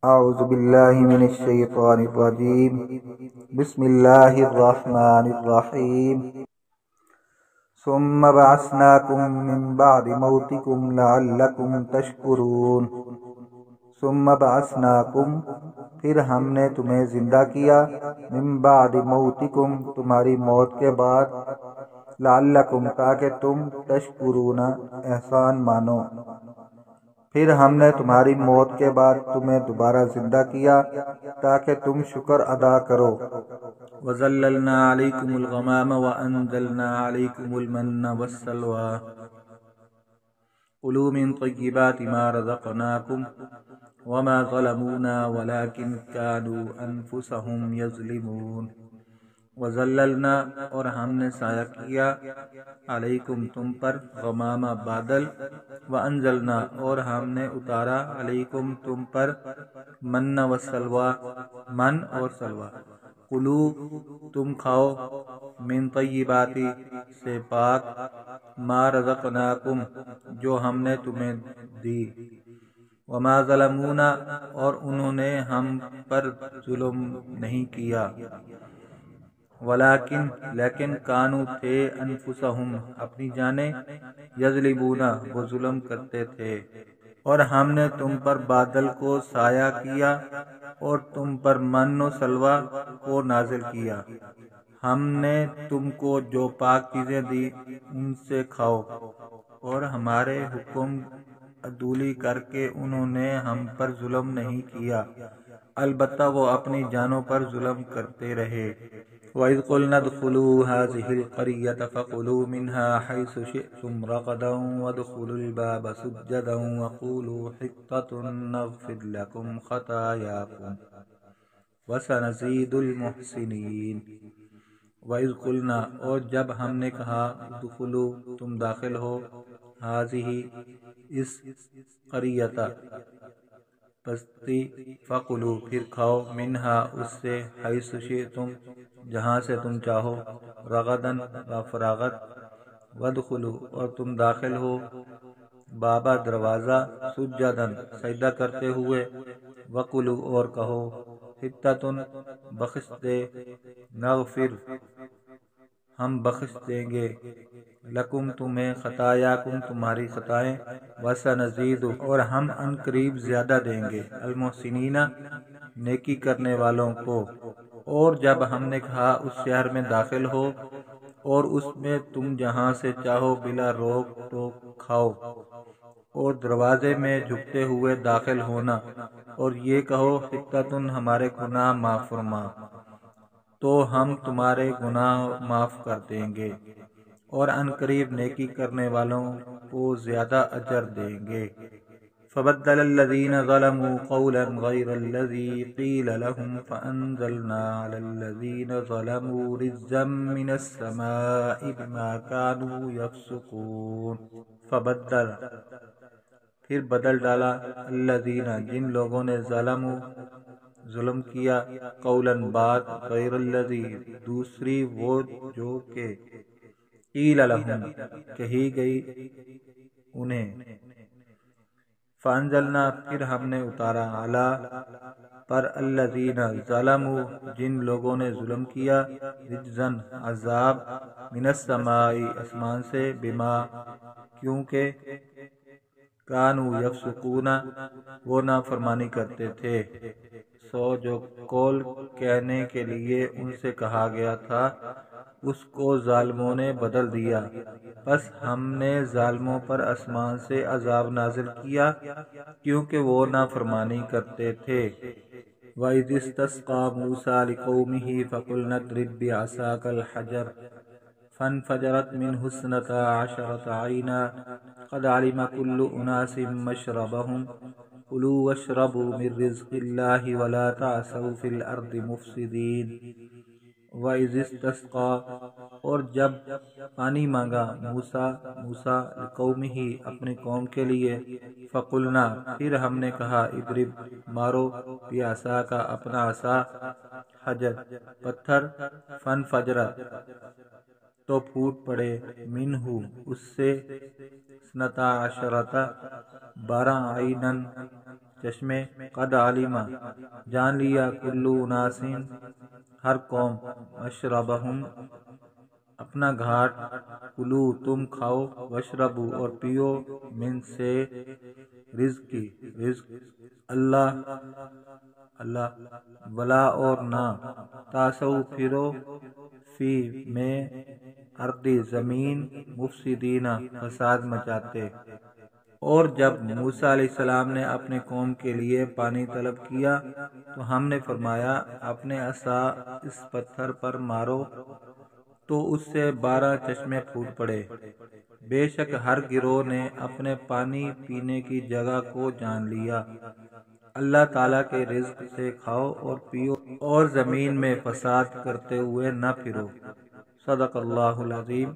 اعوذ باللہ من الشیطان الرجیم بسم اللہ الرحمن الرحیم ثم بعثناکم من بعد موتکم لعلکم تشکرون ثم بعثناکم پھر ہم نے تمہیں زندہ کیا من بعد موتکم تمہاری موت کے بعد لعلکم تاکہ تم تشکرون احسان مانو پھر ہم نے تمہاری موت کے بعد تمہیں دوبارہ زندہ کیا تاکہ تم شکر ادا کرو وَظَلَّلْنَا عَلَيْكُمُ الْغَمَامَ وَأَنزَلْنَا عَلَيْكُمُ الْمَنَّ وَالسَّلْوَىٰ كُلُوا مِن طَيِّبَاتِ مَا رَزَقْنَاكُمْ وَمَا ظَلَمُونَا وَلَٰكِن كَانُوا أَنفُسَهُمْ يَظْلِمُونَ وَظَلَّلْنَا اور ہم نے سایہ کیا علیکم تم پر غمامہ بادل وَأَنزَلْنَا اور ہم نے اتارا علیکم تم پر من وسلویٰ من اور سلویٰ کلو تم کھاؤ من طیباتی سے پاک ما رزقناکم جو ہم نے تمہیں دی وما ظلمونا اور انہوں نے ہم پر ظلم نہیں کیا لیکن کانو تھے انفسہم اپنی جانیں یظلمون وہ ظلم کرتے تھے اور ہم نے تم پر بادل کو سایہ کیا اور تم پر من و سلوہ کو نازل کیا ہم نے تم کو جو پاک چیزیں دی ان سے کھاؤ اور ہمارے حکم عدولی کر کے انہوں نے ہم پر ظلم نہیں کیا البتہ وہ اپنی جانوں پر ظلم کرتے رہے وَإِذْ قُلْنَا ادْخُلُوا هَٰذِهِ الْقَرْيَةَ فَكُلُوا مِنْهَا حَيْثُ شِئْتُمْ رَغَدًا وَادْخُلُوا الْبَابَ سُجَّدًا وَقُولُوا حِطَّةٌ نَغْفِرْ لَكُمْ خَطَايَاكُمْ وَسَنَزِيدُ الْمُحْسِنِينَ وَإِذْ قُلْنَا اور جب ہم نے کہا ادخلوا تم داخل ہو هَٰذِهِ اس قریۃ بستی فَقُلُوا پھر کھاؤ منہا اس سے حیث شئتم جہاں سے تم چاہو رغدن فراغت وادخلوا اور تم داخل ہو بابا دروازہ سجدن سجدہ کرتے ہوئے وقلوا اور کہو حطۃ بخش دے نغفر ہم بخش دیں گے لکم تمہیں خطایاکم تمہاری خطائیں وسنزید اور ہم ان قریب زیادہ دیں گے المحسنین نیکی کرنے والوں کو اور جب ہم نے کہا اس شہر میں داخل ہو اور اس میں تم جہاں سے چاہو بلا روک ٹوک کھاؤ اور دروازے میں جھکتے ہوئے داخل ہونا اور یہ کہو حطۃ ہمارے گناہ معاف فرما تو ہم تمہارے گناہ معاف کر دیں گے اور ان قریب نیکی کرنے والوں کو زیادہ اجر دیں گے فبدل الذين ظلموا قولا غير الذي قيل لهم فأنزلنا على الذين ظلموا رجزا من السماء بما كانوا يفسقون فبدل پھر بدل ڈالا الذین جن لوگوں نے ظلم کیا قولا بات غیر الذی دوسری وہ جو کہ قیل لہم کہی گئی انہیں فانزلنا پھر ہم نے اتارا علی پر الذین ظلموا جن لوگوں نے ظلم کیا رجزن عذاب من السماء اسمان سے بما کیونکہ کانوا یفسقون وہ نافرمانی کرتے تھے سو جو قول کہنے کے لیے ان سے کہا گیا تھا اس کو ظالموں نے بدل دیا بس ہم نے ظالموں پر آسمان سے عذاب نازل کیا کیونکہ وہ نافرمانی کرتے تھے وَإِذِ اسْتَسْقَىٰ مُوسَىٰ لِقَوْمِهِ فَقُلْنَا اضْرِب بِّعَصَاكَ الْحَجَرَ فانفجرت منه اثنتا عشرة عينا قد علم كل أناس مشربهم كلوا واشربوا من رزق الله ولا تعثوا في الأرض مفسدين وَإِذِ اسْتَسْقَىٰ اور جب پانی مانگا موسیٰ لقومہ اپنی قوم کے لیے فقلنا پھر ہم نے کہا اضرب مارو بعصاک اپنا عصا حجر پتھر فانفجرت تو پھوٹ پڑے منہ اس سے 12 12 عینن چشمے، قد علیما جان لیا، کلو اناسین ہر قوم، مشربہم اپنا گھاٹ، کلو تم کھاؤ، وشربو اور پیو، من سے رزقی رزق اللہ، ولا اور نہ، تاسو پھرو، فی میں اردی زمین، مفسدین فساد مچاتے۔ اور جب موسیٰ علیہ السلام نے اپنے قوم کے لیے پانی طلب کیا تو ہم نے فرمایا اپنے عصا اس پتھر پر مارو تو اس سے 12 چشمے پھوٹ پڑے۔ بے شک ہر گروہ نے اپنے پانی پینے کی جگہ کو جان لیا۔ اللہ تعالیٰ کے رزق سے کھاؤ اور پیو اور زمین میں فساد کرتے ہوئے نہ پھرو۔ صدق اللہ العظیم۔